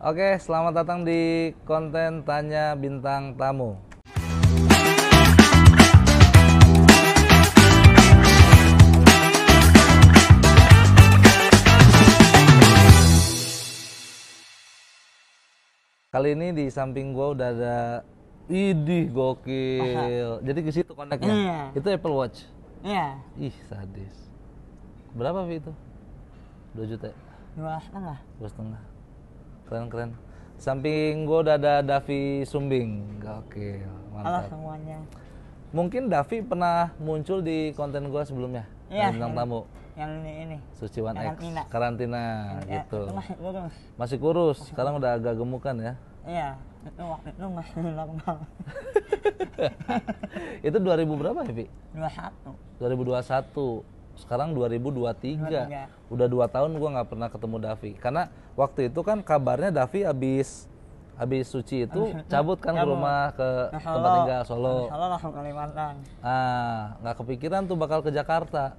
Oke, selamat datang di konten Tanya Bintang Tamu. Kali ini di samping gua udah ada, idih gokil. Jadi ke situ koneknya. Iya. Itu Apple Watch. Iya, Ih, sadis. Berapa Vi itu? 2 juta ya? 2,5. 2,5. Keren. Samping gue udah ada Davi Sumbing. Gokil, Halo mantap. semuanya. Mungkin Davi pernah muncul di konten gue sebelumnya. Iya, Bintang tamu. Yang ini. Suci One X. Karantina. Karantina Ya, gitu. itu masih lurus. Masih kurus, sekarang udah agak gemukan ya. Iya, itu waktu itu masih normal. Itu 2000 berapa ya, Vi? 21. 2021. Sekarang 2023. 23. Udah 2 tahun gue nggak pernah ketemu Davi. Karena waktu itu kan kabarnya Davi abis Suci itu cabut kan ke cabut. rumah ke Ke tempat tinggal Solo. Solo langsung Kalimantan. Nggak kepikiran tuh bakal ke Jakarta.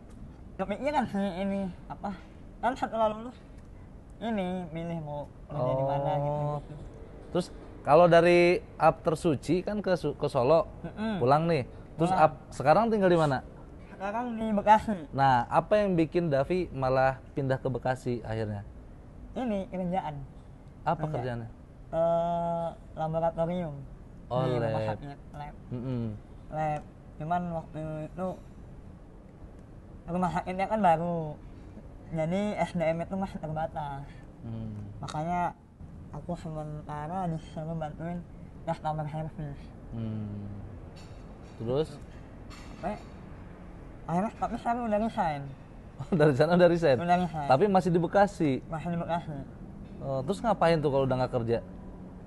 Kepikiran sih ini apa? Kan setelah lulus ini milih mau kerja di mana gitu. Terus kalau dari After Suci kan ke Solo, pulang nih. Terus sekarang tinggal di mana? Sekarang di Bekasi. Nah, apa yang bikin Davi malah pindah ke Bekasi akhirnya? Ini kerjaan. Apa kerjaannya? Laboratorium. Oh, di rumah lab. sakit, lab. Mm-mm. Lab. Cuman waktu itu rumah sakitnya kan baru, jadi SDM itu masih terbatas. Makanya aku sementara disuruh bantuin customer service. Terus Akhirnya tapi saya udah resign. dari sana udah resign. Udah resign. Tapi masih di Bekasi. Masih di Bekasi. Terus ngapain tuh kalau udah nggak kerja?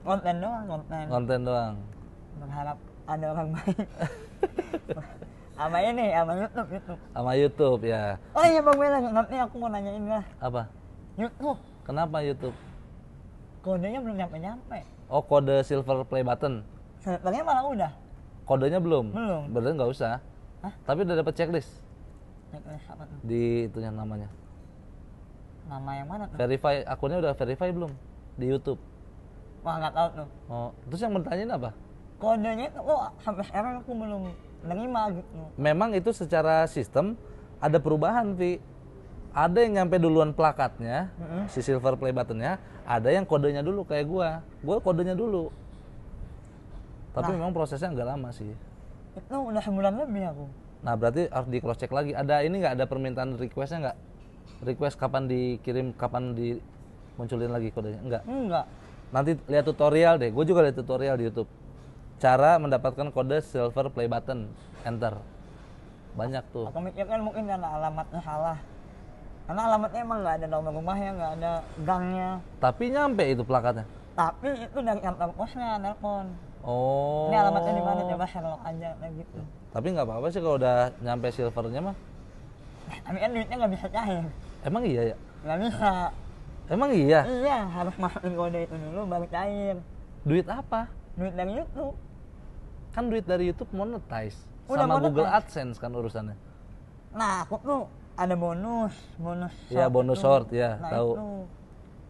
Konten doang, konten. Konten doang. Berharap ada orang baik. Sama ini, sama YouTube. Sama YouTube ya. Oh iya Bang Bela, nanti aku mau nanyain lah. Apa? YouTube, Kenapa YouTube? kodenya belum nyampe-nyampe. Oh, kode silver play button. Sebenarnya malah udah. Kodenya belum? Belum. Berarti nggak usah. Hah? Tapi udah dapat checklist Checklist apa tuh? di itunya namanya. Nama yang mana tuh? Verify, akunnya udah verify belum di YouTube? Wah nggak tahu tuh. Oh, terus yang bertanyain apa? Kodenya itu kok sampai sekarang aku belum nerima gitu. Memang itu secara sistem ada perubahan, Vi. Ada yang nyampe duluan plakatnya, si silver play buttonnya, ada yang kodenya dulu kayak gua kodenya dulu. Tapi memang prosesnya agak lama sih. Itu udah sebulan lebih aku. Nah, berarti harus di cross check lagi. Ada ini nggak, ada permintaan requestnya nggak? Request kapan dikirim, kapan dimunculin lagi kodenya? Enggak. Nanti lihat tutorial deh. Gue juga lihat tutorial di YouTube. Cara mendapatkan kode silver play button, enter. Banyak tuh. Aku mikir kan mungkin karena alamatnya salah. Karena alamatnya emang nggak ada nomor rumahnya, nggak ada gangnya. Tapi nyampe itu plakatnya. Tapi itu dari kantor posnya nelpon. Oh. Ini alamatnya di mana, coba Sherlock aja kayak gitu. Tapi nggak apa-apa sih kalau udah nyampe silvernya mah. Tapi kan duitnya nggak bisa cair. Emang iya ya? Nggak bisa. Emang iya? Iya, harus masukin kode itu dulu baru cair. Duit apa? Duit dari YouTube. Kan duit dari YouTube monetize. Udah Sama monetize. Google AdSense kan urusannya. Nah, aku tuh ada bonus Iya, bonus itu. short ya, Nah, tahu.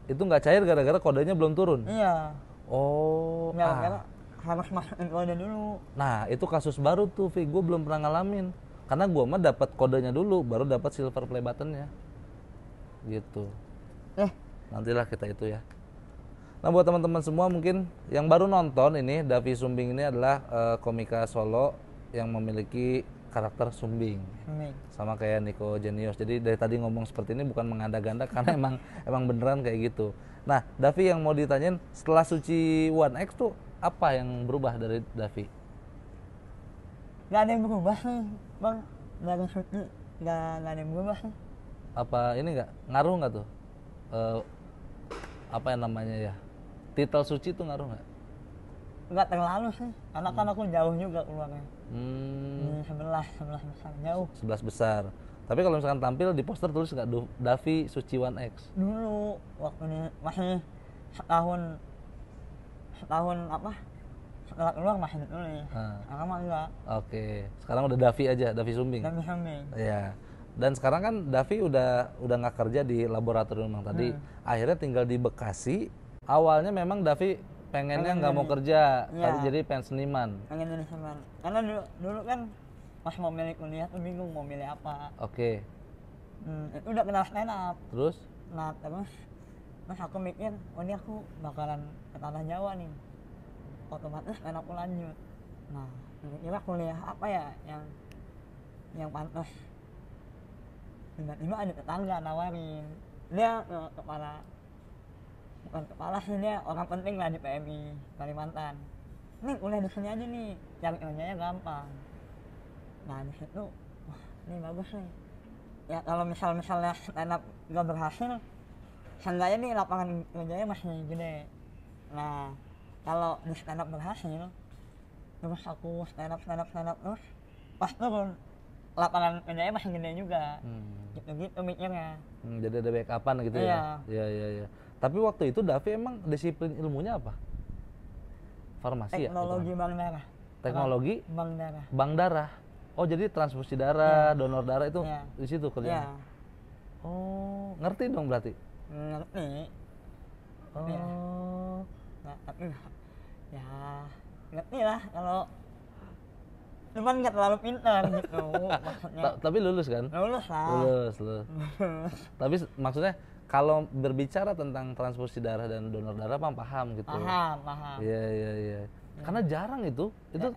Itu nggak cair gara-gara kodenya belum turun. Iya. Oh. Gara-gara harus masukin kode dulu. Nah, itu kasus baru tuh, Vi. Gue belum pernah ngalamin. Karena gue mah dapat kodenya dulu, baru dapat silver play buttonnya. Gitu. Nantilah kita itu ya. Nah, buat teman-teman semua mungkin yang baru nonton ini, Davi Sumbing ini adalah komika Solo yang memiliki karakter Sumbing. Sama kayak Nico Genius. Jadi dari tadi ngomong seperti ini bukan menganda-ganda karena emang beneran kayak gitu. Nah, Davi yang mau ditanyain, setelah Suci One X tuh apa yang berubah dari Davi? Gak ada yang berubah sih, Bang. Dari Suci gak ada yang berubah sih. Apa ini nggak ngaruh nggak tuh? Apa yang namanya ya? Titel Suci tuh ngaruh nggak? Nggak terlalu sih, karena kan aku jauh juga keluarnya. Di 11 besar, jauh. 11 besar. Tapi kalau misalkan tampil di poster tulis nggak Davi Suci One X? Dulu waktu ini masih setahun apa? Setelah keluar masih ditulis. Sekarang mah enggak. Oke. Sekarang udah Davi aja, Davi Sumbing. Davi Sumbing. Iya. Dan sekarang kan Davi udah nggak kerja di laboratorium yang tadi. Akhirnya tinggal di Bekasi Awalnya memang Davi pengennya nggak mau kerja, Iya. tapi jadi pengen seniman. Pengen jadi seniman. Karena dulu kan pas mau milih kuliah tuh bingung mau milih apa. Oke. Itu udah kenal stand up. Terus? Nah terus aku mikir, oh ini aku bakalan ke tanah Jawa nih. Otomatis stand up aku lanjut. Nah kira-kira kuliah apa ya yang pantas. Tiba-tiba ada tetangga nawarin. Dia bukan kepala sih, dia orang penting lah di PMI Kalimantan. Nih kuliah di sini aja nih, cari kerjanya gampang. Nah di situ, wah ini bagus nih. Ya kalau misalnya stand up gak berhasil, seenggaknya nih lapangan kerjanya masih gede. Nah kalau di stand up berhasil, terus aku stand up terus, pas turun lapangan kerjanya masih gede juga. Gitu mikirnya. Jadi ada backupan gitu ya. Iya. Tapi waktu itu Davi emang disiplin ilmunya apa? Farmasi Teknologi ya? bank darah. Teknologi? Bank darah. Bank darah. Oh jadi transfusi darah, donor darah itu di situ kerjanya. Oh, ngerti dong berarti? Ngerti. Oh. Nah, tapi ya ngerti lah kalau cuman nggak terlalu pintar gitu maksudnya. Tapi lulus kan? Lulus lah. Lulus. Tapi maksudnya kalau berbicara tentang transfusi darah dan donor darah paham gitu. Paham. Iya. Karena jarang itu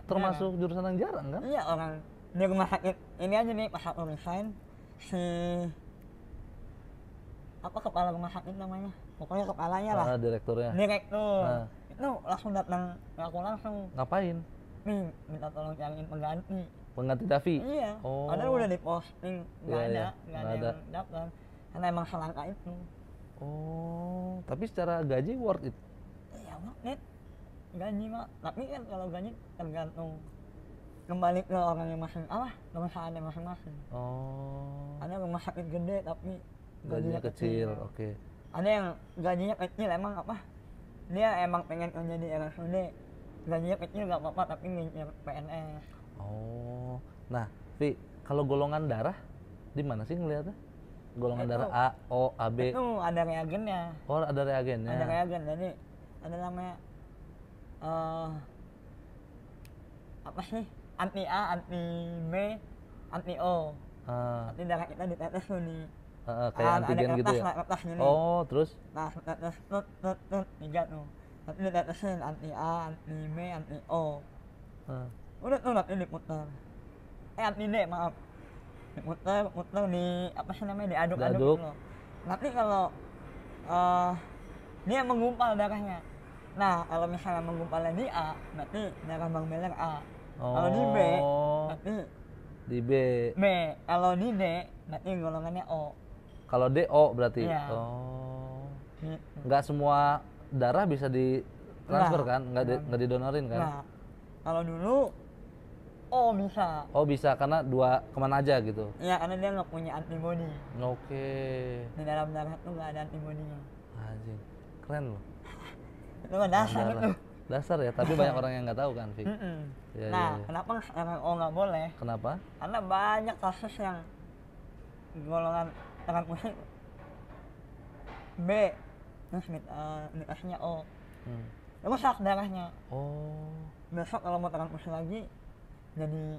termasuk jurusan yang jarang kan? Iya, orang di rumah sakit ini aja nih pas aku resign si apa kepala rumah sakit namanya, pokoknya kepalanya lah. Direktur. Itu langsung datang ke aku langsung. Ngapain? Nih minta tolong cariin pengganti Davi. Iya. Padahal udah diposting nggak ada yang daftar karena emang selangkah itu. Oh, tapi secara gaji worth it? Iya worth it gaji mah, tapi kan kalau gaji tergantung kembali ke orang yang perusahaannya masing-masing. Oh. Ada rumah sakit gede tapi gajinya kecil. Oke. Ada yang gajinya kecil emang dia emang pengen kerja di RSUD, gajinya kecil nggak apa-apa tapi ngincer PNS. Oh, nah Vi, kalau golongan darah di mana sih ngeliatnya? Golongan darah A, O, AB? Itu ada reagennya. Oh, ada reagennya. Ada reagen, jadi ada namanya apa sih? Anti A, anti B, anti O. Nanti darah kita ditetes tuh di kayak antigen gitu ya? Kertas gini. Oh, terus? Nah, tetes, tiga tuh. Nanti ditetesin anti A, anti B, anti O. Udah tuh nanti diputar. Anti D, maaf. Diputar di apa sih namanya, diaduk-aduk gitu. Nanti kalau dia menggumpal darahnya. Nah, kalau misalnya menggumpalnya di A, berarti darah Bang Beler A. Kalau di B, berarti di B. Kalau di D, berarti golongannya O. Kalau D, O berarti? Iya. Oh. Nggak semua darah bisa ditransfer kan? Nggak didonorin kan? Nah, kalau dulu O bisa. Oh bisa, karena dua kemana aja gitu? Iya, karena dia nggak punya antibody. Oke. Di dalam darah tuh nggak ada antibodinya. Anjing, keren loh. Itu kan dasar itu. Dasar ya, tapi banyak orang yang nggak tahu kan, Vi. Ya. Kenapa sekarang O nggak boleh? Kenapa? Karena banyak kasus yang golongan transfusi B, terus dikasihnya O. Rusak darahnya. Oh. Besok kalau mau transfusi lagi jadi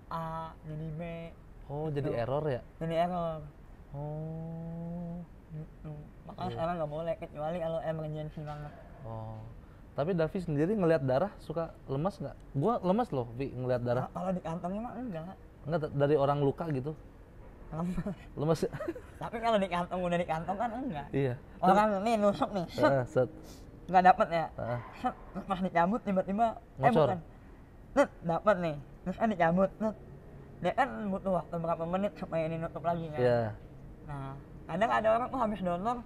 A, jadi B. Oh, gitu. Jadi error ya? Jadi error. Oh. Gitu. Makanya sekarang nggak boleh kecuali kalau emergency banget. Oh. Tapi Davi sendiri ngelihat darah suka lemas nggak? Gua lemas loh, Vi, ngelihat darah. Kalau di kantongnya mah enggak. Enggak, dari orang luka gitu. Lemas. Tapi kalau di kantong udah di kantong kan enggak. Iya. Orang nih nusuk nih. Set. Nggak dapet ya. Set. Pas dicabut tiba-tiba ngocor. Dapat nih. Terus kan dicabut. Dia kan butuh waktu berapa menit supaya ini nutup lagi kan. Iya. Nah, kadang ada orang tuh habis donor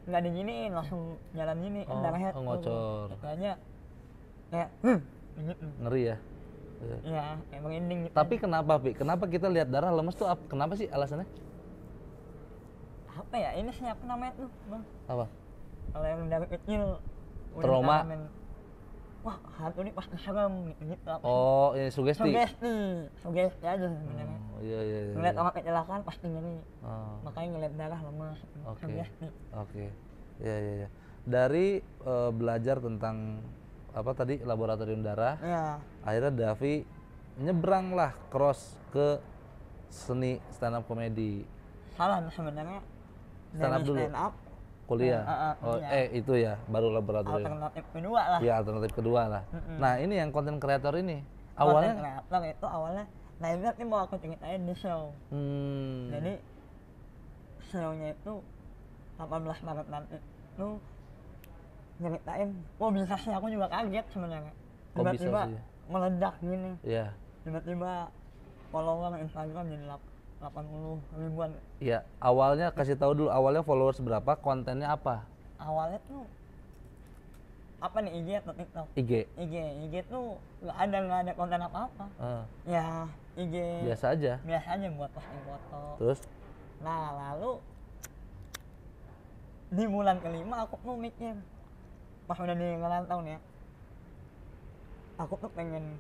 nggak diginiin, langsung jalan gini, darahnya ngocor. Makanya kayak gitu. Ngeri ya? Iya, kayak merinding gitu. Tapi kenapa, Vi? Kenapa kita lihat darah lemes tuh? Kenapa sih alasannya? Apa ya? Ini siapa namanya tuh, Bang? Apa? Kalau yang dari kecil trauma. Wah, hantu ini pasti serem gitu. Oh, ini sugesti. Sugesti aja sebenarnya. Oh, iya. Ngeliat orang kecelakaan pasti ngeri. Makanya ngeliat darah lemas. Oke. Iya. dari belajar tentang apa tadi laboratorium darah, Iya. akhirnya Davi nyebrang lah cross ke seni stand up komedi. Salah sebenarnya. Stand up Dari dulu. stand up Kuliah. Oh, kuliah. itu ya baru laboratorium. Alternatif kedua lah. Ya alternatif kedua lah. Mm-mm. Nah ini yang konten kreator ini Content awalnya. creator itu awalnya, nah ini nanti mau aku ceritain di show. Jadi show-nya itu 18 Maret nanti itu nyeritain, kok bisa sih, aku juga kaget sebenarnya. Kok bisa Tiba-tiba sih? meledak gini, Ya, tiba-tiba follower Instagram jadi 80 ribuan. ya awalnya kasih tahu dulu awalnya followers berapa, kontennya apa? Awalnya tuh apa nih, IG atau TikTok? IG. IG tuh nggak ada konten apa-apa. Ya IG Biasa aja. biasa aja buat posting foto. Terus Nah lalu di bulan kelima aku tuh mikir, pas udah di ngerantau nih ya, aku tuh pengen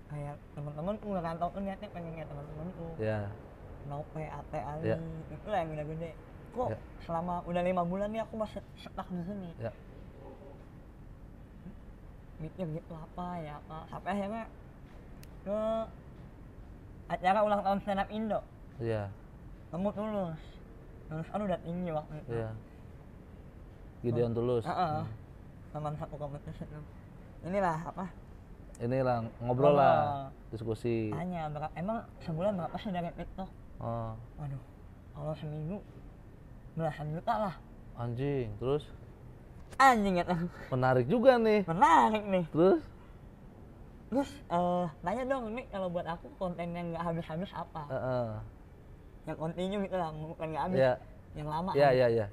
kayak temen-temenku ngerantau tuh niatnya pengen kayak temen-temenku, ya, Nope, Ate, Ali, Ya. itu lah yang udah gede. Kok Ya. selama udah 5 bulan nih aku masih stuck di sini. ya, Mikir gitu apa ya apa, sampai akhirnya ke acara ulang tahun stand up Indo, ya, nemu Tulus kan udah tinggi waktu itu. ya. Gideon Tulus. Teman satu kompetisi tuh. Inilah apa? Inilah ngobrol lah, diskusi. Tanya berapa, emang sebulan berapa sih dari TikTok? Oh, Waduh, kalau seminggu belasan juta lah. anjing. Terus Anjing ya, menarik juga nih. menarik nih. Terus Terus nanya dong, nih kalau buat aku konten yang nggak habis-habis apa? Yang continue gitu lah, bukan nggak habis. Ya, Yang lama. ya, habis. ya.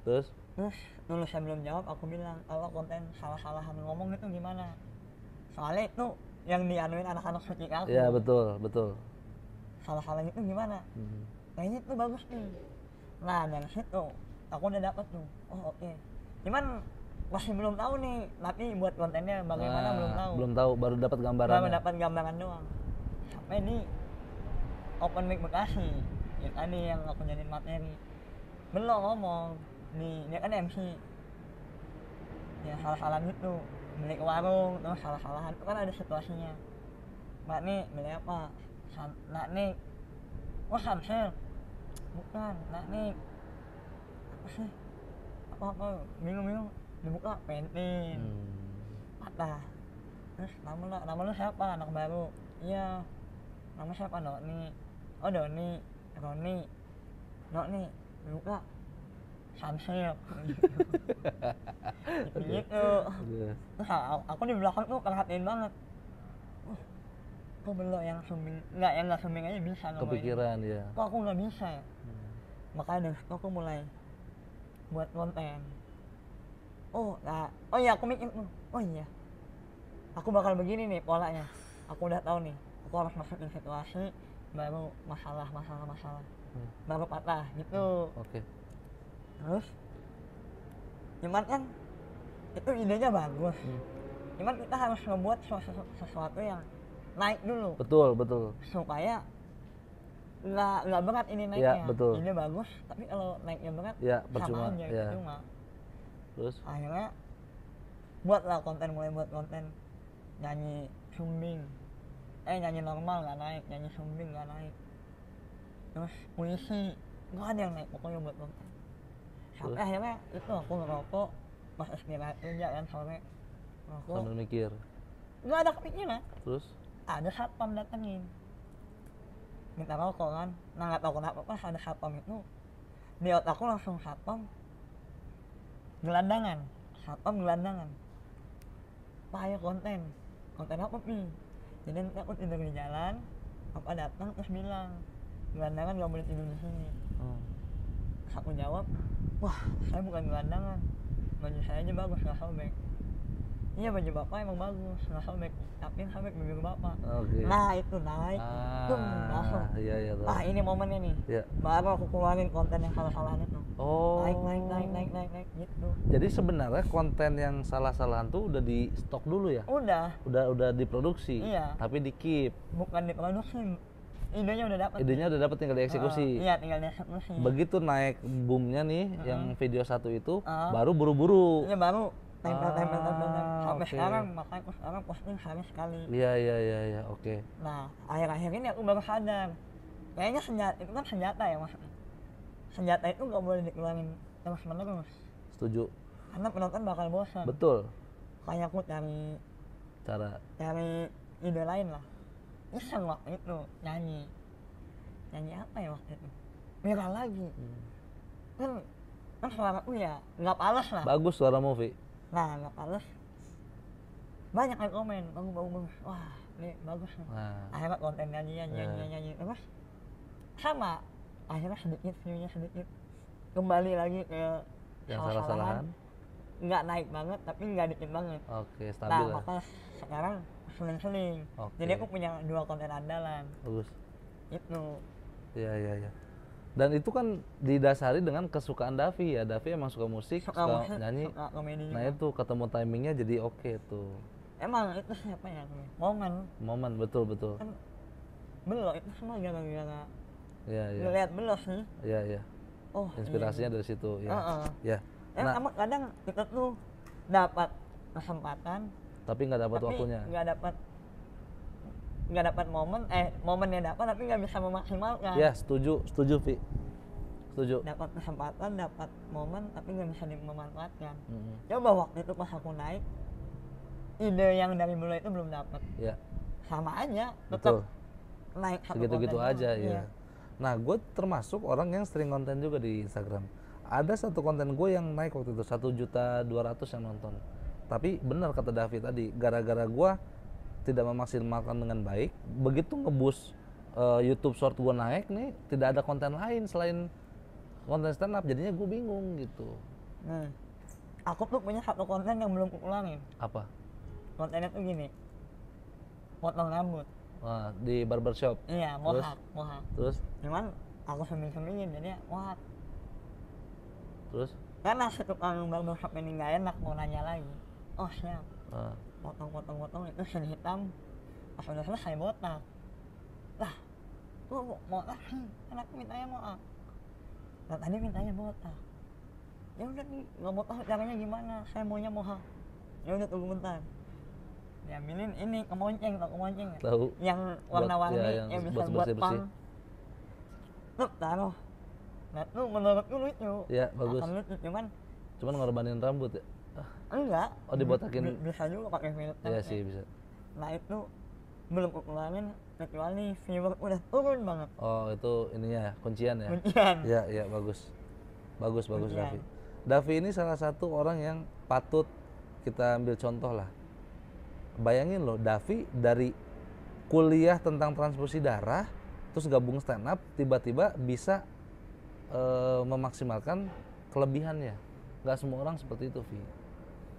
Terus Terus Tulus saya belum jawab, aku bilang kalau konten salah-salahan ngomong itu gimana? Soalnya itu yang dianuin anak-anak suci aku. ya betul, betul. Salah-salah itu gimana? Kayaknya itu bagus nih. Nah dari situ aku udah dapet tuh. Oh oke. Cuman masih belum tahu nih, tapi buat kontennya bagaimana belum tahu. Belum tahu, baru dapat gambarannya. Baru dapat gambaran doang. Sampai di Open Mic Bekasi, yang tadi yang aku jadiin materi, belum ngomong. Nih dia kan MC. Ya salah-salah gitu. Beli ke warung, terus salah-salahan itu kan ada situasinya. Mbak nih beli apa? Nak nih, oh Samsel, bukan. Nak nih, apa sih? Apa bingung dibuka pentin, patah. Terus nama lu siapa? Anak baru. Iya. Nama siapa? Doni. Oh Doni, Roni. Doni, dibuka Samsel. Gitu. Terus aku di belakang tuh perhatiin banget. Kok belum yang sumbing, nggak sumbing aja bisa ngomongin. Kepikiran ya. Kok aku nggak bisa ya? Makanya dari situ aku mulai buat konten. Oh iya aku mikir, oh iya aku bakal begini nih polanya. Aku udah tahu nih, aku harus masukin situasi, baru masalah baru patah gitu. Oke. Terus cuman kan itu idenya bagus, cuman kita harus ngebuat sesuatu yang naik dulu. Betul. Supaya nggak berat ini naiknya. Ya, betul. Ini bagus, tapi kalau naiknya berat Ya, percuma. sama aja, Ya. percuma. Terus Akhirnya mulai buat konten nyanyi sumbing, nyanyi normal nggak naik, nyanyi sumbing nggak naik, terus puisi nggak ada yang naik, pokoknya buat konten. Sampai akhirnya itu aku ngerokok pas istirahat kerja kan sore, ngerokok sambil mikir. nggak ada kepikiran. Terus Ada satpam datengin minta rokok kan. Nah nggak tahu kenapa pas ada satpam itu di otakku langsung satpam gelandangan. Pak ayo konten apa nih? Jadi nanti aku tidur di jalan, apa datang terus bilang gelandangan nggak boleh tidur di sini. Terus aku jawab, wah saya bukan gelandangan, baju saya aja bagus nggak sobek. Iya baju bapak emang bagus nggak sobek, tapi yang sobek bibir bapak. Nah itu naik, langsung. Iya. Ini momennya nih. Ya. Baru aku keluarin konten yang salah-salahan itu. Oh. Naik gitu. Jadi sebenarnya konten yang salah-salahan tuh udah di stok dulu ya? Udah Udah diproduksi. Iya. Tapi di keep. Bukan diproduksi, idenya udah dapet. Idenya udah dapet, tinggal dieksekusi. Iya, tinggal dieksekusi. Begitu naik boomnya nih, yang video satu itu, baru buru-buru. Iya, baru tempel. Sampai oke. sekarang, makanya aku sekarang posting sehari sekali. Iya, oke. Nah, akhir-akhir ini aku baru sadar. Kayaknya senjata, itu kan senjata ya mas. Senjata itu nggak boleh dikeluarin terus-menerus. Setuju. Karena penonton bakal bosan. Betul. Kayak aku cari ide lain lah. Iseng waktu itu nyanyi apa ya waktu itu? Viral lagi. Kan suaraku ya nggak palas lah. Bagus suara movie. Nah, nggak palas. Banyak yang komen, bagus. Wah, ini bagus nih. Nah. Akhirnya konten nyanyi. Terus sama. Akhirnya view-nya sedikit. Kembali lagi ke Yang salah-salahan. Nggak naik banget, tapi nggak dikit banget. Oke, stabil Nah, lah. makanya sekarang seling-seling. Oke. Jadi aku punya 2 konten andalan. Bagus. Itu. Iya. Dan itu kan didasari dengan kesukaan Davi ya. Davi emang suka musik, suka nyanyi. Suka komedi Nah juga. itu ketemu timingnya jadi oke tuh. Emang itu siapa ya? Momen betul. Kan belok itu semua gara-gara Iya. ngeliat belok sih. Iya. Oh, Inspirasinya dari situ ya. Ya. Nah, emang kadang kita tuh dapat kesempatan Tapi nggak dapat tapi waktunya. nggak dapat momennya dapat tapi nggak bisa memaksimalkan. Ya, setuju Vi. Setuju. Dapat kesempatan, dapat momen tapi nggak bisa memanfaatkan. Mm-hmm. Coba waktu itu pas aku naik, ide yang dari mulai itu belum dapat. Ya. Sama aja, Betul. tetap naik satu Segitu-gitu konten aja doang. ya. Iya. Nah, gue termasuk orang yang sering konten juga di Instagram. Ada satu konten gue yang naik waktu itu 1.200.000 yang nonton. Tapi benar kata Davi tadi, gara-gara gue tidak memaksimalkan dengan baik, begitu ngeboost YouTube Short gue naik nih, tidak ada konten lain selain konten stand up, jadinya gue bingung gitu. Aku tuh punya satu konten yang belum kulangin. Apa? Kontennya tuh gini, potong rambut. Nah, di barbershop. Iya, mohak. Terus? Cuman aku sembunyi-sembunyiin jadinya mohak. Terus? Karena si tukang barbershop ini nggak enak mau nanya lagi. Oh siap. Potong itu sen hitam. Pas udah selesai botak. Lah, tuh botak sih. Kan aku mintanya mohak. Nah tadi mintanya botak. Ya udah nih, nggak mau tahu caranya gimana. Saya maunya mohak. Ya udah tunggu bentar. Diambilin ini kemonceng, tau kemonceng nggak? Tahu. Yang warna-warni Ya, yang bisa buat buat bersih-bersih. pang. Tuh taruh. Nah tuh menurutku lucu. Ya, bagus. Akan lucu, cuman ngorbanin rambut ya? enggak. Oh, dibotakin. Bisa juga pakai filter. Iya sih bisa. Nah itu belum kekurangan kecuali viewer udah turun banget. Oh, itu ininya ya, kuncian ya? Kuncian. Iya, bagus. Bagus Kuncian. Davi. Davi ini salah satu orang yang patut kita ambil contoh lah. Bayangin loh, Davi dari kuliah tentang transfusi darah, terus gabung stand up, tiba-tiba bisa memaksimalkan kelebihannya. Gak semua orang seperti itu, Vi.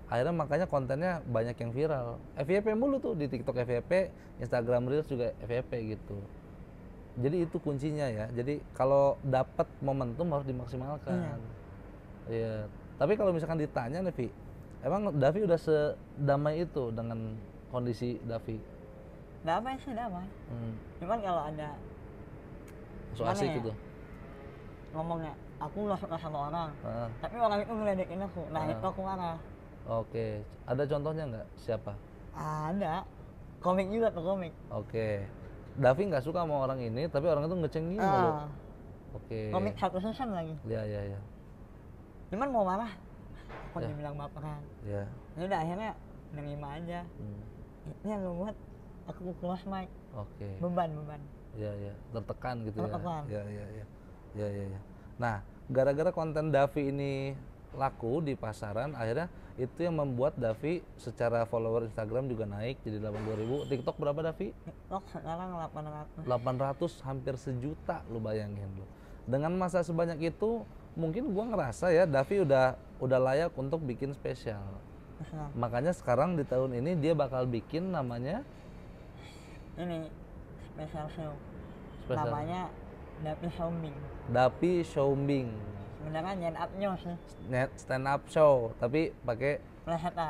Akhirnya makanya kontennya banyak yang viral. FYP mulu tuh di TikTok FYP, Instagram Reels juga FYP gitu. Jadi itu kuncinya ya. Jadi kalau dapat momentum harus dimaksimalkan. Iya. Tapi kalau misalkan ditanya nih, Vi, emang Davi udah sedamai itu dengan kondisi Davi? Damai sih damai. Cuman kalau ada So asik gitu. ngomongnya, aku nggak suka sama orang, tapi orang itu ngeledekin aku. Nah itu aku marah. Oke, ada contohnya nggak? Siapa? Ada. Komik juga tuh komik. Oke. Davi nggak suka sama orang ini, tapi orang itu ngecengin mulu. Oke. Komik satu season lagi. Iya. Cuman mau marah, aku dibilang baperan. Iya. Ini udah akhirnya nerima aja. Itu yang membuat aku close mic. Oke. Beban. Iya. Tertekan gitu Tertekan. ya. Iya. Nah, gara-gara konten Davi ini laku di pasaran, akhirnya itu yang membuat Davi secara follower Instagram juga naik jadi 80.000. TikTok berapa Davi? TikTok sekarang 800. 800, hampir 1.000.000, lu bayangin lu. Dengan masa sebanyak itu, mungkin gua ngerasa ya Davi udah layak untuk bikin spesial. Makanya sekarang di tahun ini dia bakal bikin namanya ini special show. Special. Namanya Dapi Shombing. Dapi Shombing. Sebenarnya sih. Stand up show, tapi pakai Plesetan.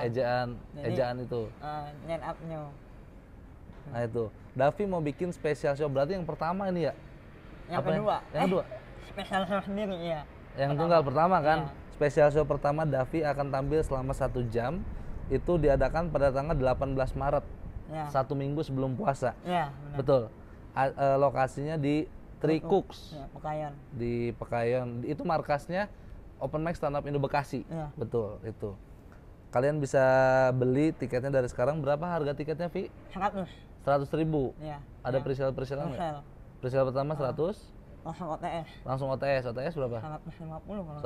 ejaan itu. Stand up-nya. Nah itu, Davi mau bikin special show, berarti yang pertama ini ya? Yang Apa kedua. Yang kedua? Spesial show sendiri iya. Yang tunggal pertama kan? Iya. Special show pertama Davi akan tampil selama 1 jam. Itu diadakan pada tanggal 18 Maret. Iya. 1 minggu sebelum puasa. Iya, benar. Betul. Lokasinya di Three Cooks. Iya, Pekayon. Di Pekayon. Itu markasnya Open Mic Stand Up Indo Bekasi. Iya. Betul, itu. Kalian bisa beli tiketnya dari sekarang. Berapa harga tiketnya, Vi? 100. 100.000. Iya. Ada presale-presale nggak? Presale. Presale pertama 100, Langsung OTS. langsung OTS. OTS berapa? 150 kalau.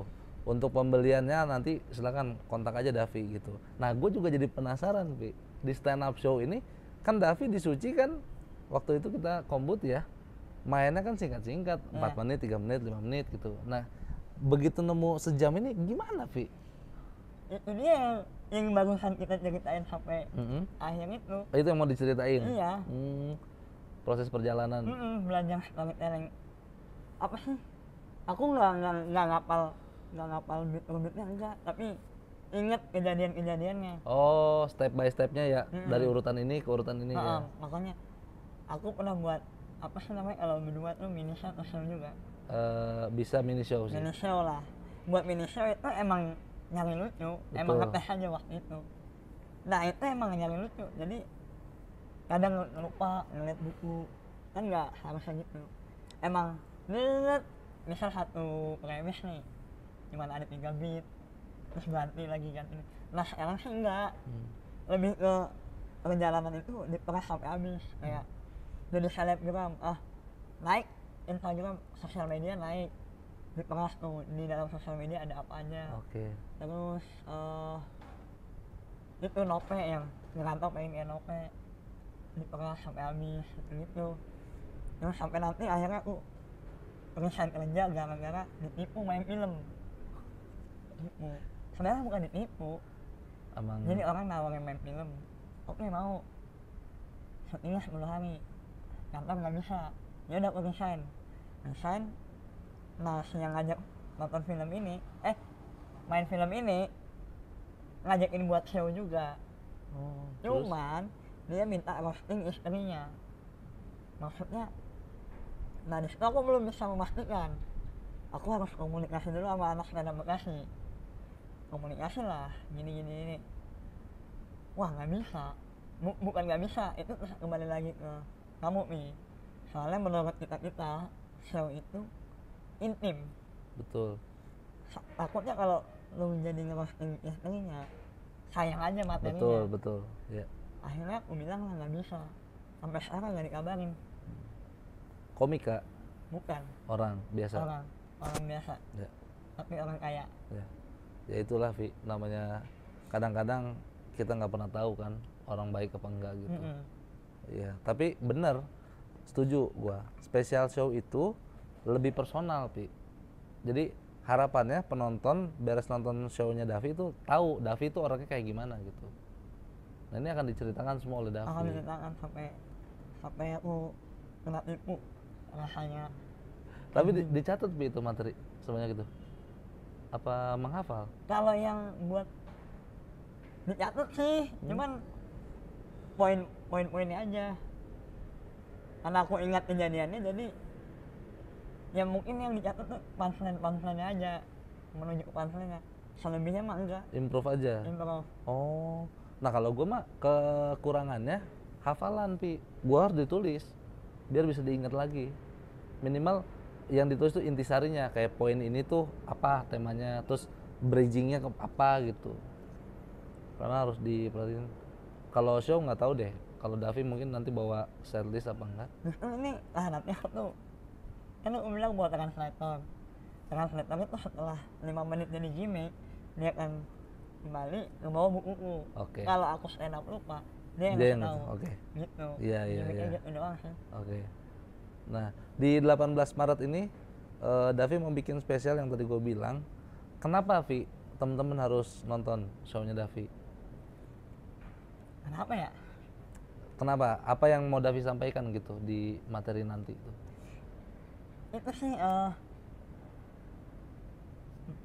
150. Untuk pembeliannya nanti silakan kontak aja Davi gitu. Nah, gue juga jadi penasaran, Vi. Di stand up show ini kan Davi di Suci kan waktu itu kita kombut ya. Mainnya kan singkat-singkat, 4 menit, 3 menit, 5 menit gitu. Nah, begitu nemu sejam ini gimana, Vi? Itu dia yang barusan kita ceritain sampai akhir itu. Itu yang mau diceritain? Iya. Proses perjalanan. Belajar storytelling. Apa sih? Aku nggak ngapal beat-beatnya enggak, tapi inget kejadian-kejadiannya. Oh, step by stepnya ya, dari urutan ini ke urutan ini ya. Makanya aku pernah buat apa sih namanya kalau berdua tuh mini show atau show juga. Bisa mini show sih. Mini show lah. Buat mini show itu emang nyari lucu, emang ngetes aja waktu itu. Nah itu emang nyari lucu, jadi kadang lupa ngeliat buku, kan nggak harusnya gitu. Emang ngeliat misal satu premis nih, cuman ada 3 beat, terus ganti lagi ganti. Nah sekarang sih enggak, lebih ke perjalanan itu diperas sampai habis. Kayak jadi selebgram, naik Instagram, sosial media naik, diperas tuh di dalam sosial media ada apa aja. Terus itu nope yang ngerantau pengen kayak nope, diperas sampai habis gitu. Terus sampai nanti akhirnya aku resign kerja gara-gara ditipu main film. Ditipu. Sebenarnya bukan ditipu. Jadi orang nawarin main film, oke mau. Syutingnya 10 hari, kantor nggak bisa. Ya udah aku resign. Nah si yang ngajak nonton film ini, main film ini ngajakin buat show juga. Cuman dia minta roasting istrinya. Maksudnya, nah disitu aku belum bisa memastikan. Aku harus komunikasi dulu sama anak stand up Bekasi. Komunikasi lah, gini. Wah nggak bisa. Bukan nggak bisa, itu kembali lagi ke kamu nih. Soalnya menurut kita show itu intim. Betul. Takutnya kalau lu jadi ngerosting istrinya, sayang aja materinya. Betul. Ya. Akhirnya aku bilang lah nggak bisa. Sampai sekarang nggak dikabarin. Komika? Bukan. Orang biasa. Orang biasa. Ya. Tapi orang kaya. Ya itulah Vi, namanya kadang-kadang kita nggak pernah tahu kan orang baik apa enggak gitu. Iya, tapi bener, setuju gua. Special show itu lebih personal, Vi. Jadi harapannya penonton beres nonton show-nya Davi itu tahu Davi itu orangnya kayak gimana gitu. Nah ini akan diceritakan semua oleh Davi. Akan diceritakan sampai aku kena tipu rasanya. Tapi dicatat Vi itu materi sebanyak itu. Apa menghafal? Kalau yang buat dicatat sih, cuman poin-poinnya aja. Karena aku ingat kejadiannya, jadi ya mungkin yang dicatat tuh punchline-punchline-nya aja, menuju ke punchline-nya. Selebihnya mah enggak. Improve aja. Improve. Oh, nah kalau gue mah kekurangannya hafalan Pi. Gue harus ditulis biar bisa diingat lagi. Minimal yang ditulis tuh intisarinya, kayak poin ini tuh apa temanya, terus bridgingnya ke apa gitu. Karena harus diperhatiin. Kalau show nggak tahu deh. Kalau Davi mungkin nanti bawa setlist apa enggak? Ini nanti aku tuh kan aku bilang buat translator itu setelah 5 menit jadi gimmick dia akan kembali membawa bukuku. Kalau aku stand up lupa dia yang tahu. Gitu. Iya. Gitu doang sih. Nah di 18 Maret ini Davi mau bikin spesial yang tadi gue bilang. Kenapa Vi temen-temen harus nonton show-nya Davi? Kenapa ya? Kenapa? Apa yang mau Davi sampaikan gitu di materi nanti itu? Itu sih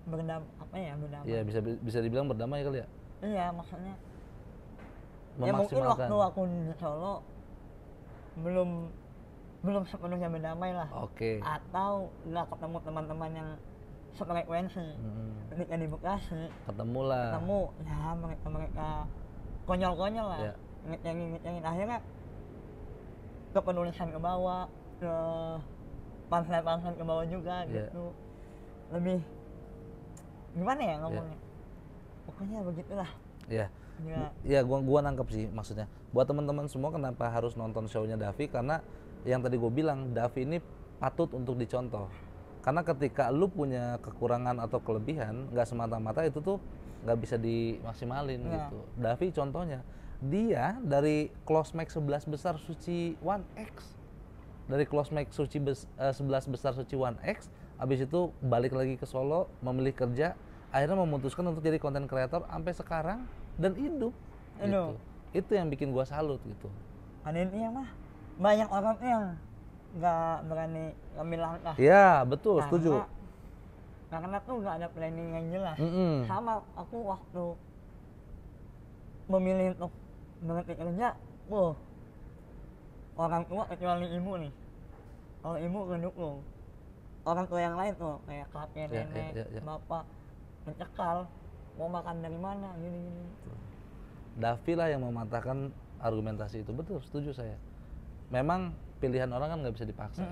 berdamai. Iya bisa dibilang berdamai kali ya? Iya maksudnya Ya mungkin memaksimalkan. waktu aku di Solo belum sepenuhnya berdamai lah. Oke. Atau nggak ketemu teman-teman yang sefrekuensi. Ketika di Bekasi Ketemu lah. ketemu ya mereka konyol-konyol lah. Ya. Ngecengin akhirnya kepenulisan ke bawah, ke punchline ke bawah juga gitu. Lebih gimana ya ngomongnya? Pokoknya begitulah. Ya. Ya. Ya, gua nangkep sih maksudnya. Buat teman-teman semua kenapa harus nonton show-nya Davi, karena yang tadi gue bilang, Davi ini patut untuk dicontoh. Karena ketika lu punya kekurangan atau kelebihan, nggak semata-mata itu tuh nggak bisa dimaksimalin gitu. Davi contohnya, dia dari close mic 11 besar suci 1X. Dari close mic 11 besar suci 1X, abis itu balik lagi ke Solo, memilih kerja, akhirnya memutuskan untuk jadi content creator sampai sekarang dan hidup. Gitu. Itu yang bikin gua salut gitu. Ada ini mah banyak orang yang nggak berani ngambil langkah. Iya betul, setuju. Karena tuh nggak ada planning yang jelas. Sama aku waktu memilih untuk berhenti kerja, orang tua kecuali ibu nih, kalau ibu ngedukung, orang tua yang lain tuh kayak kakek, nenek, bapak mencekal, mau makan dari mana, gini-gini. Davi lah yang mematahkan argumentasi itu, betul, setuju saya. Memang pilihan orang kan nggak bisa dipaksa.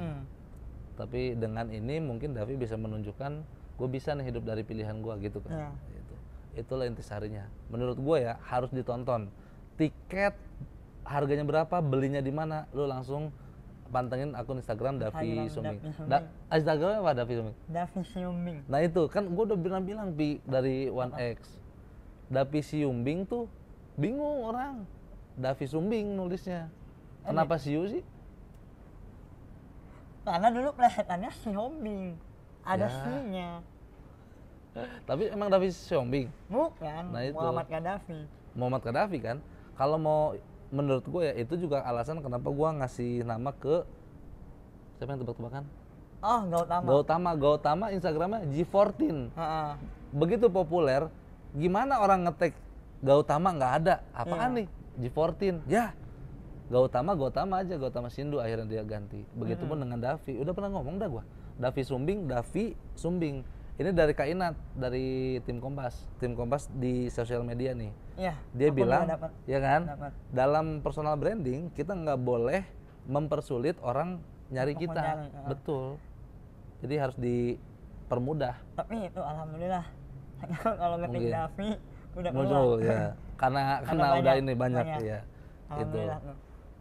Tapi dengan ini mungkin Davi bisa menunjukkan gue bisa nih hidup dari pilihan gue gitu kan. Gitu. Itulah intisarinya. Menurut gue ya harus ditonton. Tiket harganya berapa, belinya di mana, lu langsung pantengin akun Instagram Davi Sumbing. Instagramnya apa Davi Sumbing? Davi Sumbing. Nah itu kan gue udah bilang Pi dari 1X. Davi Sumbing tuh bingung orang. Davi Sumbing nulisnya. Kenapa Siu sih? Karena dulu plesetannya Sumbing. Ada C-nya. Tapi emang Davi Sumbing? Bukan, nah, itu. Muhammad Gaddafi. Muhammad Gaddafi kan? Kalau mau menurut gue ya itu juga alasan kenapa gue ngasih nama ke siapa yang tebak-tebakan? Oh, Gautama. Gautama Instagramnya G14. Begitu populer, gimana orang ngetek Gautama nggak ada? Apaan nih? G14. Ya, Gautama aja, Gautama Sindu, akhirnya dia ganti. Begitupun dengan Davi. Udah pernah ngomong dah gua. Davi Sumbing. Ini dari Kainat, dari tim Kompas di sosial media nih. Iya. Dia bilang, ya kan, dalam personal branding kita nggak boleh mempersulit orang nyari kita. Betul. Jadi harus dipermudah. Tapi itu alhamdulillah. Kalau ngetik Davi udah muncul ya. Karena udah ini banyak ya. Itu.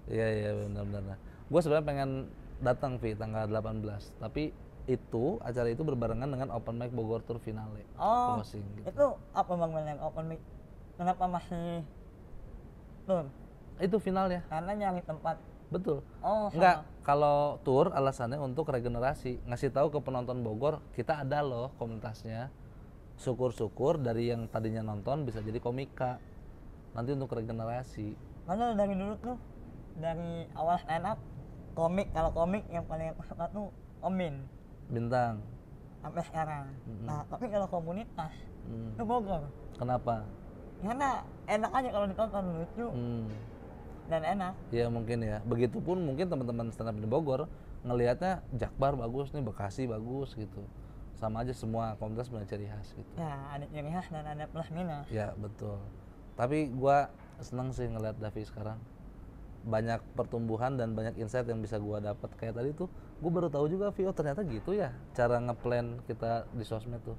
Iya benar-benar. Gue sebenarnya pengen datang tanggal 18, tapi itu acara itu berbarengan dengan Open Mic Bogor Tour Finale. Closing, gitu. Itu apa Bang yang Open Mic? Kenapa masih tour? Itu finalnya. Karena nyari tempat. Betul. Enggak, kalau tour alasannya untuk regenerasi, ngasih tahu ke penonton Bogor kita ada loh komunitasnya. Syukur-syukur dari yang tadinya nonton bisa jadi komika. Nanti untuk regenerasi. Karena dari dulu tuh, dari awal stand up kalau komik yang paling aku suka tuh Omin Bintang sampai sekarang. Nah tapi kalau komunitas itu Bogor. Kenapa? Karena enak aja kalau ditonton, lucu dan enak. Ya mungkin ya. Begitupun mungkin teman-teman stand up di Bogor ngelihatnya Jakbar bagus nih, Bekasi bagus gitu. Sama aja semua komunitas punya ciri khas gitu. Ya ada ciri khas dan ada plus minus. Ya betul. Tapi gua seneng sih ngeliat Davi sekarang. Banyak pertumbuhan dan banyak insight yang bisa gua dapat. Kayak tadi tuh gua baru tahu juga Vio ternyata gitu ya cara ngeplan kita di sosmed tuh.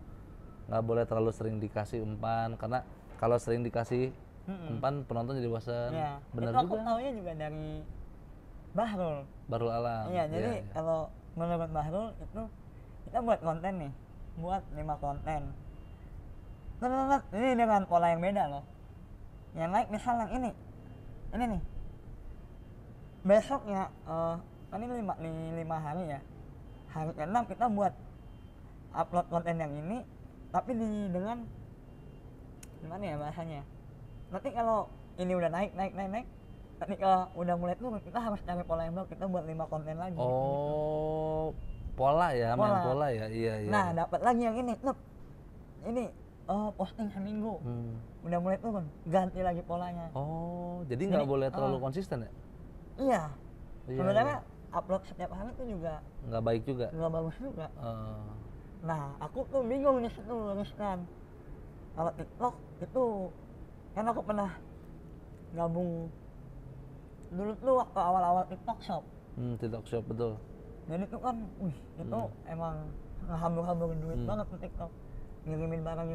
Nggak boleh terlalu sering dikasih umpan, karena kalau sering dikasih umpan penonton jadi bosan. Ya, benar itu juga. Aku taunya juga dari Bahrul Alam. Iya, jadi kalau menurut Bahrul itu kita buat konten nih, buat 5 konten. Ini dengan pola yang beda loh. Yang like misalnya ini nih. Besoknya kan ini 5 hari ya. Hari ke-6 kita buat upload konten yang ini, tapi dengan gimana ya bahasanya? Nanti kalau ini udah naik, nanti kalau udah mulai turun kita harus cari pola yang baru, kita buat 5 konten lagi. Oh, gitu. Pola ya, main pola ya, iya. Nah, dapat lagi yang ini, ini posting seminggu udah mulai turun, ganti lagi polanya. Oh, jadi nggak boleh terlalu konsisten ya? Iya, Iya, sebenarnya upload setiap hari itu juga nggak baik juga. nggak bagus juga. Eh, Nah, aku tuh bingung di situ luruskan. Kalau TikTok itu kan aku pernah gabung dulu tuh waktu awal-awal TikTok Shop. TikTok Shop betul. Jadi itu kan, itu emang ngehambur-hamburin duit banget tuh TikTok. Ngirimin barang.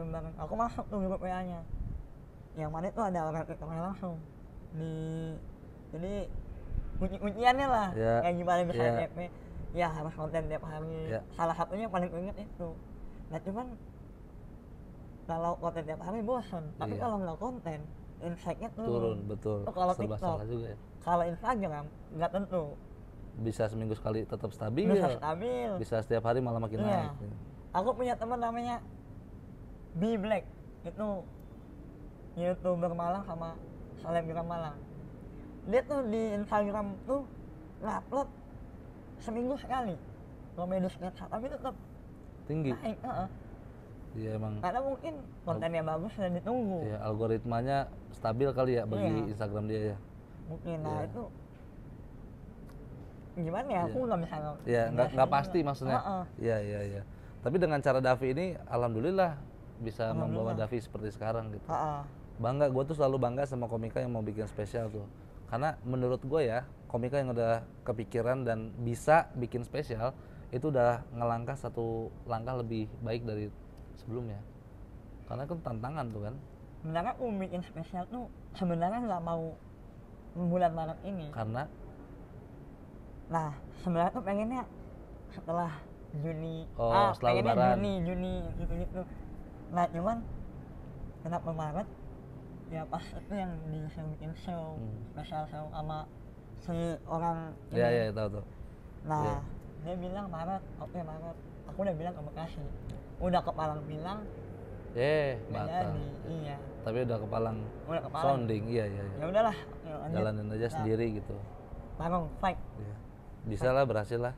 Aku masuk tuh grup WA-nya. Yang mana itu ada orang TikToknya langsung. Jadi kunci-kunciannya lah, kayak gimana bisa FYP. Ya harus konten tiap hari. Salah satunya yang paling inget itu. Nah cuman kalau konten tiap hari bosan, tapi kalau nggak konten, insight-nya turun. Betul. Kalau Serba TikTok, salah juga ya. kalau Instagram nggak tentu. Bisa seminggu sekali tetap stabil. Bisa setiap hari malah makin naik. Aku punya teman namanya B Black, itu YouTuber Malang sama selebgram Malang. Dia tuh di Instagram tuh ngupload seminggu sekali komedi sketsa, tapi tetap tinggi. Naik. Iya emang. Karena mungkin kontennya bagus dan ditunggu. Iya, algoritmanya stabil kali ya bagi Instagram dia ya. Mungkin. Nah itu gimana ya? Aku nggak bisa. Iya, nggak pasti maksudnya. Iya. Tapi dengan cara Davi ini, alhamdulillah bisa membawa Davi seperti sekarang gitu. Bangga, gue tuh selalu bangga sama komika yang mau bikin spesial tuh. Karena menurut gue ya, komika yang udah kepikiran dan bisa bikin spesial itu udah ngelangkah satu langkah lebih baik dari sebelumnya. Karena kan tantangan tuh kan. Sebenarnya aku bikin spesial tuh sebenarnya nggak mau bulan Maret ini. Karena? Nah sebenarnya tuh pengennya setelah Juni. Setelah Lebaran. Juni gitu. Nah cuman kenapa Maret? Ya pas itu yang bikin show, spesial show sama si orang ini. Iya tahu. Nah dia bilang Maret, oke Maret. Aku udah bilang ke Bekasi, udah ke Palang bilang batal. Iya. Tapi udah ke Palang sounding, iya. Ya udahlah, jalanin aja sendiri gitu. Parong fight. Iya. Bisa lah, berhasil lah.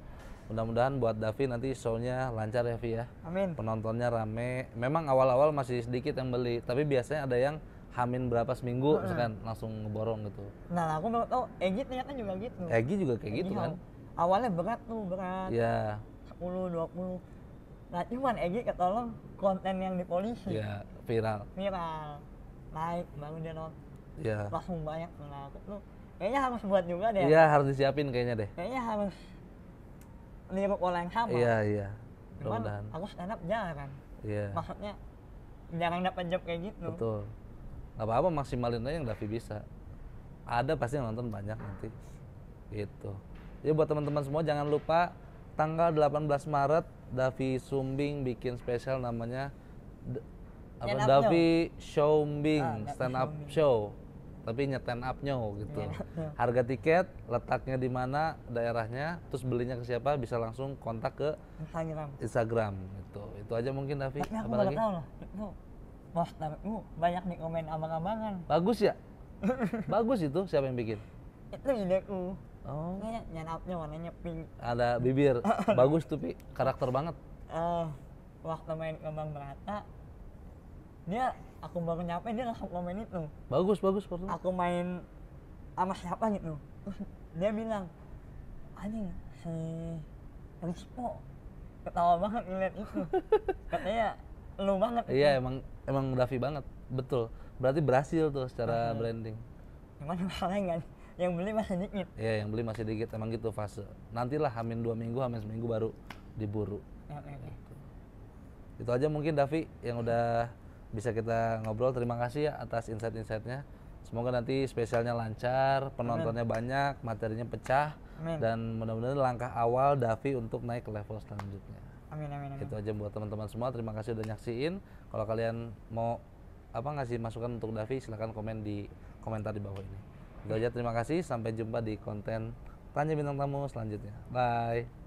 Mudah-mudahan buat Davi nanti show-nya lancar ya Vi ya. Amin. Penontonnya rame. Memang awal-awal masih sedikit yang beli, tapi biasanya ada yang hamin berapa seminggu misalkan langsung ngeborong gitu. Nah aku baru tau Egi ternyata juga gitu. Egi juga kayak gitu kan. Awalnya berat. Iya. 10, 20. Nah cuman Egi ketolong konten yang di polisi. Iya, viral. Naik baru dia nonton. Iya. Langsung banyak. Nah aku tuh kayaknya harus buat juga deh. Iya, harus disiapin kayaknya deh. Kayaknya harus niru pola yang sama. Iya. Cuman aku stand up jarang. Iya. Maksudnya jarang dapat job kayak gitu. Betul. Gak apa-apa, maksimalin aja yang Davi bisa. Ada pasti yang nonton banyak nanti. Gitu. Jadi buat teman-teman semua jangan lupa tanggal 18 Maret Davi Sumbing bikin spesial namanya Davi Shombing stand up show. Tapi stand up-nya gitu. Harga tiket, letaknya di mana, daerahnya, terus belinya ke siapa, bisa langsung kontak ke Instagram gitu. Itu aja mungkin Davi. Tapi aku baru tahu loh, itu postermu banyak di komen abang-abangan. Bagus ya? Bagus itu, siapa yang bikin? Itu ideku. Kayak nyanapnya warnanya pink. Ada bibir, bagus tuh Pi, karakter banget. Waktu main Kembang Merata, aku baru nyampe dia langsung komen itu. Bagus. Aku main sama siapa gitu, terus dia bilang, anjing si Rispo ketawa banget ngeliat itu. Katanya lu banget. Iya emang Davi banget, betul. Berarti berhasil tuh secara branding. Cuman masalahnya nggak, yang beli masih dikit. Iya yang beli masih dikit, emang gitu fase. Nantilah hamin 2 minggu, hamin seminggu baru diburu. Itu aja mungkin Davi yang udah bisa kita ngobrol. Terima kasih ya atas insight-insightnya. Semoga nanti spesialnya lancar, penontonnya banyak, materinya pecah. Dan mudah-mudahan langkah awal Davi untuk naik ke level selanjutnya. Amin. Itu aja buat teman-teman semua. Terima kasih udah nyaksiin. Kalau kalian mau ngasih masukan untuk Davi, silahkan komen di komentar di bawah ini. Itu aja, terima kasih. Sampai jumpa di konten Tanya Bintang Tamu selanjutnya. Bye.